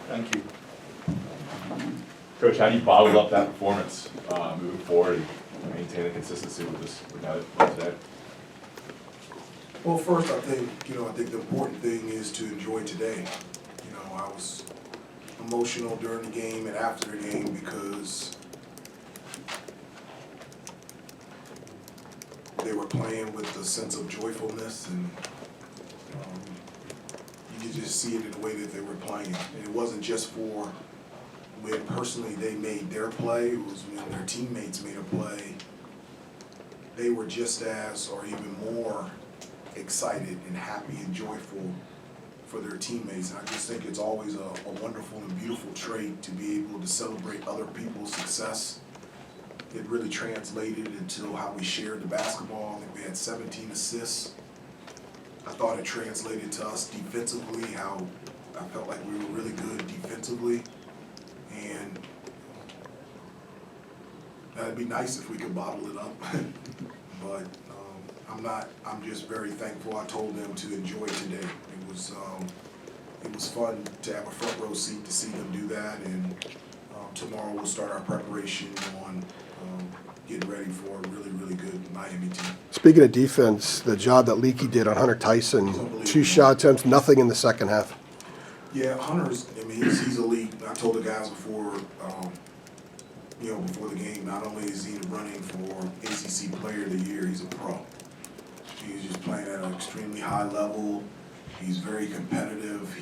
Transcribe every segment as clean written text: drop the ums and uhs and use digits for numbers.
Thank you. Coach, how do you bottle up that performance moving forward and maintain the consistency with this today? Well, first, I think the important thing is to enjoy today. I was emotional during the game and after the game because they were playing with a sense of joyfulness, and you could just see it in the way that they were playing. And it wasn't just for when personally they made their play, it was when their teammates made a play. They were just as, or even more, excited and happy and joyful for their teammates. And I just think it's always a wonderful and beautiful trait to be able to celebrate other people's success. It really translated into how we shared the basketball. I think we had 17 assists. I thought it translated to us defensively, how I felt like we were really good defensively. And that'd be nice if we could bottle it up. But I'm just very thankful. I told them to enjoy today. It was fun to have a front row seat to see them do that, and tomorrow we'll start our preparation on getting ready for a really, really good Miami team. Speaking of defense, the job that Leaky did on Hunter Tyson, 2 shot attempts, nothing in the second half. Yeah, Hunter's, he's elite. I told the guys before the game, not only is he running for ACC Player of the Year, he's a pro. He's just playing at an extremely high level. He's very competitive.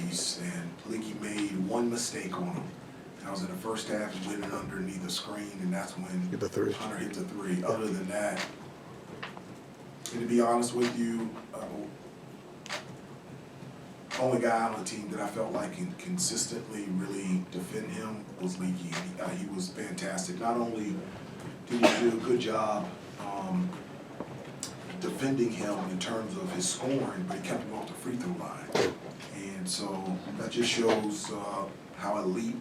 And Leaky made one mistake on him. That was in the first half. He went in underneath the screen, and that's when Hunter hit the three. Yeah. Other than that, and to be honest with you, only guy on the team that I felt like can consistently really defend him was Leaky. He was fantastic. Not only did he do a good job defending him in terms of his scoring, but he kept him off the free throw line. And so that just shows how elite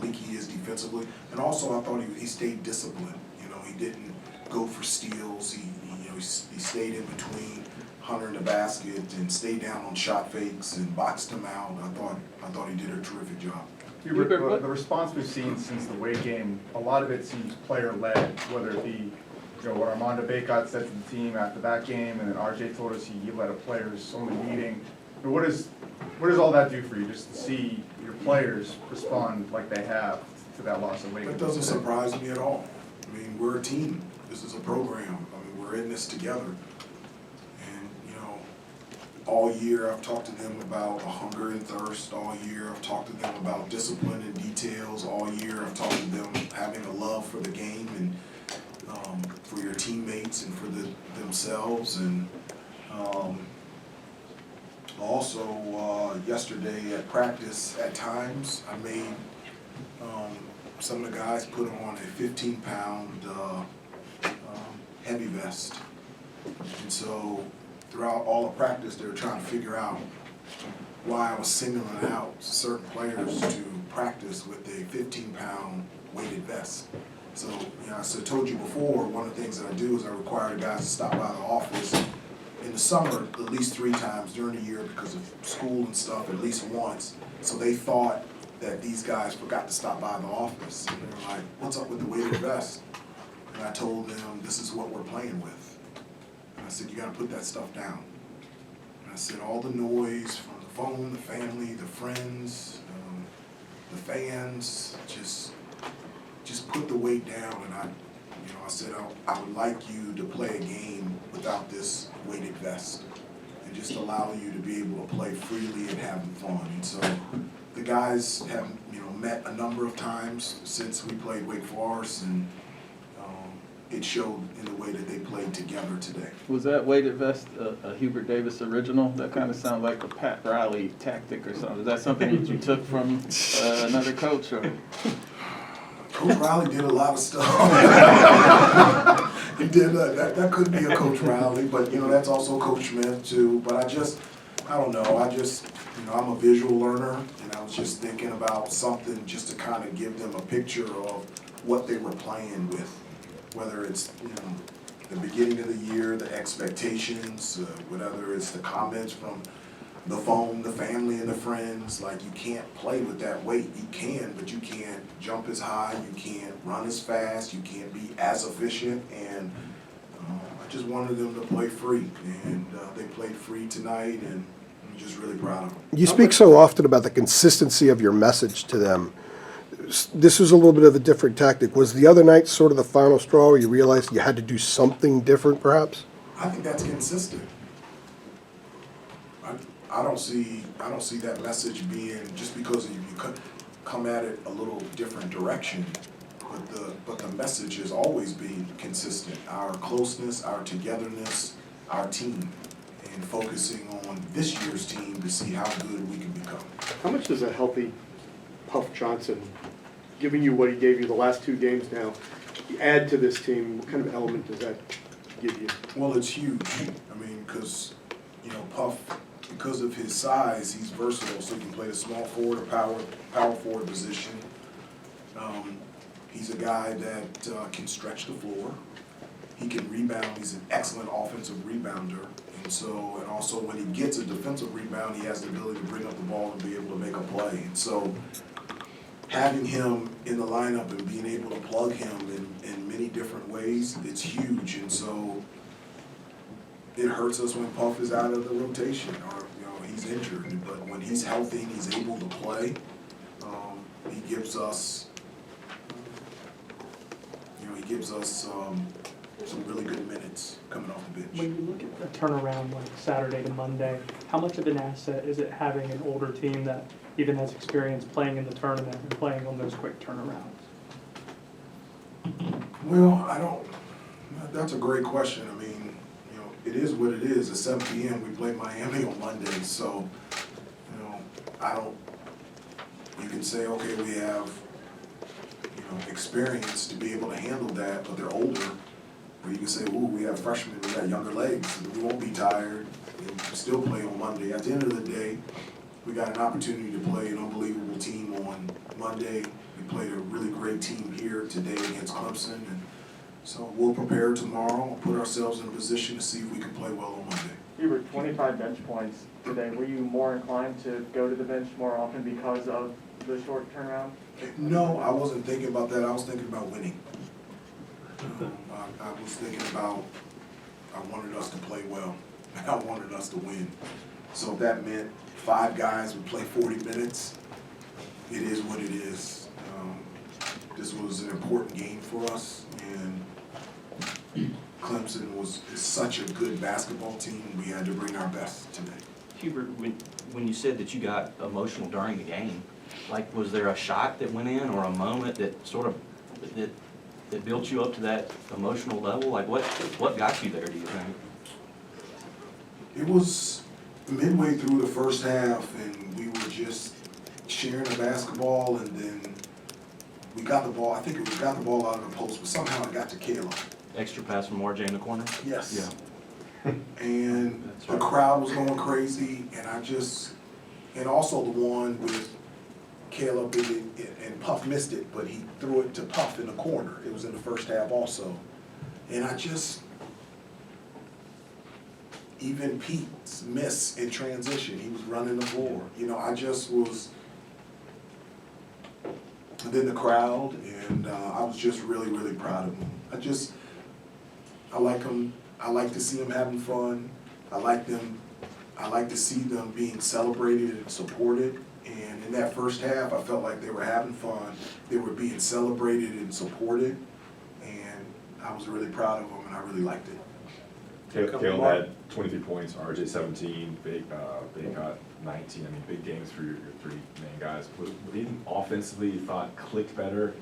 Leaky is defensively. And also I thought he stayed disciplined. He didn't go for steals. He stayed in between Hunter in the basket and stayed down on shot fakes and boxed him out. I thought he did a terrific job. Hubert, the response we've seen since the Wade game, a lot of it seems player-led, whether it be what Armando Bacot said to the team after that game, and then RJ told us he led a players-only meeting. But what does all that do for you, just to see your players respond like they have to that loss of Wade? That doesn't surprise me at all. We're a team. This is a program. We're in this together. All year I've talked to them about a hunger and thirst. All year I've talked to them about discipline and details. All year I've talked to them having a love for the game and for your teammates and for themselves. And also yesterday at practice, at times I made some of the guys put on a 15-pound heavy vest. And so throughout all of practice, they were trying to figure out why I was singling out certain players to practice with a 15-pound weighted vest. So, I told you before, one of the things that I do is I require the guys to stop by the office in the summer at least 3 times during the year because of school and stuff, at least once. So they thought that these guys forgot to stop by the office. And they were like, what's up with the weighted vest? And I told them, this is what we're playing with. I said, you got to put that stuff down. And I said, all the noise from the phone, the family, the friends, the fans, just put the weight down. And I said, I would like you to play a game without this weighted vest and just allow you to be able to play freely and have fun. And so the guys have, met a number of times since we played Wake Forest, and it showed in the way that they played together today. Was that weighted vest a Hubert Davis original? That kind of sounds like a Pat Riley tactic or something. Is that something that you took from another coach? Or? Coach Riley did a lot of stuff. He did that could be a Coach Riley, but that's also Coach Smith too. But I don't know. I'm a visual learner, and I was just thinking about something just to kind of give them a picture of what they were playing with. Whether it's the beginning of the year, the expectations, whether it's the comments from the phone, the family and the friends. Like, you can't play with that weight. You can, but you can't jump as high, you can't run as fast, you can't be as efficient, and I just wanted them to play free, and they played free tonight, and I'm just really proud of them. You speak so often about the consistency of your message to them. This was a little bit of a different tactic. Was the other night sort of the final straw where you realized you had to do something different, perhaps? I think that's consistent. I don't see that message being, just because you come at it a little different direction, but the message has always been consistent. Our closeness, our togetherness, our team, and focusing on this year's team to see how good we can become. How much does a healthy Puff Johnson, giving you what he gave you the last 2 games now, add to this team? What kind of element does that give you? Well, it's huge. I mean, because, Puff, because of his size, he's versatile, so he can play the small forward or power forward position. He's a guy that can stretch the floor. He can rebound. He's an excellent offensive rebounder. And also when he gets a defensive rebound, he has the ability to bring up the ball and be able to make a play. And so having him in the lineup and being able to plug him in many different ways, it's huge. And so it hurts us when Puff is out of the rotation or he's injured. But when he's healthy and he's able to play, he gives us some really good minutes coming off the bench. When you look at the turnaround like Saturday to Monday, how much of an asset is it having an older team that even has experience playing in the tournament and playing on those quick turnarounds? Well, that's a great question. I mean, it is what it is. At 7 p.m. we play Miami on Monday, so, you can say, okay, we have, experience to be able to handle that, but they're older. Or you can say, ooh, we have freshmen, we got younger legs, we won't be tired, we'll still play on Monday. At the end of the day, we got an opportunity to play an unbelievable team on Monday. We played a really great team here today against Clemson, and so we'll prepare tomorrow, put ourselves in a position to see if we can play well on Monday. Hubert, 25 bench points today. Were you more inclined to go to the bench more often because of the short turnaround? No, I wasn't thinking about that. I was thinking about winning. I was thinking about, I wanted us to play well. I wanted us to win. So if that meant 5 guys would play 40 minutes, it is what it is. This was an important game for us, and Clemson is such a good basketball team. We had to bring our best today. Hubert, when you said that you got emotional during the game, like, was there a shot that went in or a moment that sort of that built you up to that emotional level? Like, what got you there, do you think? It was midway through the first half, and we were just sharing the basketball, and then we got the ball. I think we got the ball out of the post, but somehow it got to Caleb. Extra pass from RJ in the corner? Yes. Yeah. And That's the right. crowd was going crazy, and and also the one with Caleb, and Puff missed it, but he threw it to Puff in the corner. It was in the first half also. And even Pete's miss in transition, he was running the floor. And then the crowd, and I was just really, really proud of him. I like him. I like to see them having fun. I like to see them being celebrated and supported. And in that first half, I felt like they were having fun. They were being celebrated and supported. And I was really proud of them, and I really liked it. Caleb had 23 points, RJ 17, Baycott 19. I mean, big games for your 3 main guys. Was anything offensively you thought clicked better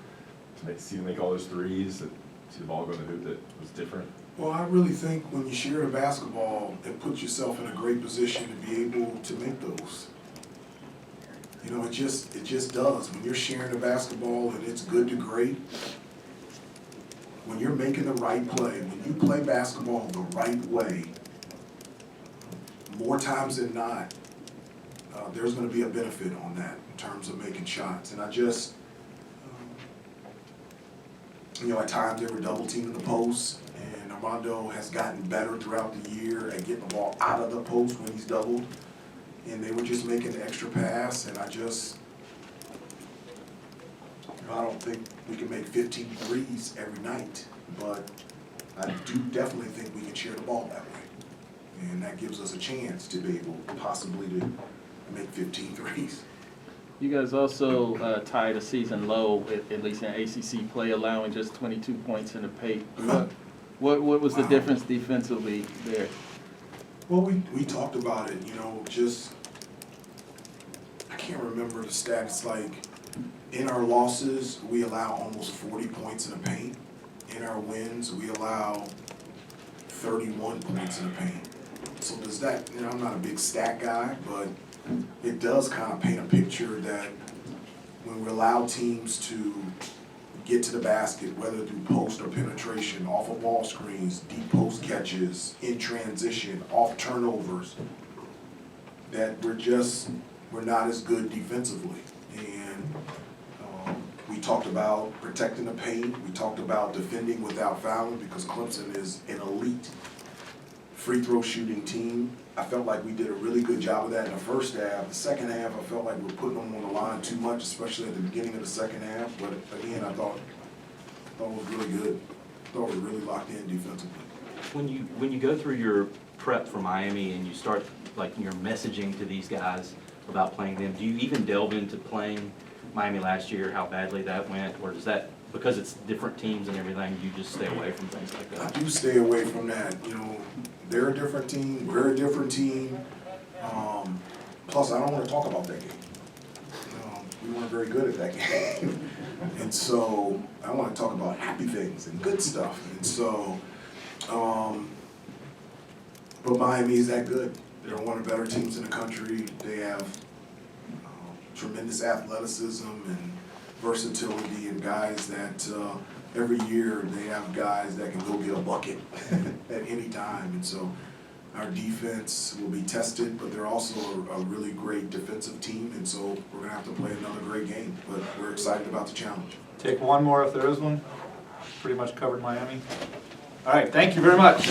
to see them make all those threes, to see the ball go in the hoop that was different? Well, I really think when you share the basketball, it puts yourself in a great position to be able to make those. It just does. When you're sharing the basketball and it's good to great, when you're making the right play, when you play basketball the right way, more times than not, there's going to be a benefit on that in terms of making shots. And at times they were double teaming the post, and Armando has gotten better throughout the year at getting the ball out of the post when he's doubled. and they were just making the extra pass, and I don't think we can make 15 threes every night, but I do definitely think we can share the ball that way. And that gives us a chance to be able possibly to make 15 threes. You guys also tied a season low, at least in ACC play, allowing just 22 points in the paint. What was the Wow. difference defensively there? Well, we talked about it, just, I can't remember the stats, like, in our losses, we allow almost 40 points in the paint. In our wins, we allow 31 points in the paint. So does that, I'm not a big stat guy, but it does kind of paint a picture that when we allow teams to get to the basket, whether through post or penetration, off of ball screens, deep post catches, in transition, off turnovers, that we're not as good defensively. And we talked about protecting the paint, we talked about defending without fouling, because Clemson is an elite free throw shooting team. I felt like we did a really good job of that in the first half. The second half, I felt like we were putting them on the line too much, especially at the beginning of the second half. But again, I thought it was really good. I thought we were really locked in defensively. When you go through your prep for Miami and you start like your messaging to these guys about playing them, do you even delve into playing Miami last year, how badly that went, or does that, because it's different teams and everything, you just stay away from things like I that? do stay away from that. They're a different team, we're a different team. Plus, I don't want to talk about that game. We weren't very good at that game. And so I want to talk about happy things and good stuff. And so, but Miami is that good. They're one of the better teams in the country. They have tremendous athleticism and versatility, and guys that every year they have guys that can go get a bucket at any time. And so our defense will be tested, but they're also a really great defensive team, and so we're gonna have to play another great game, but we're excited about the challenge. Take one more if there is one. Pretty much covered Miami. All right, thank you very much.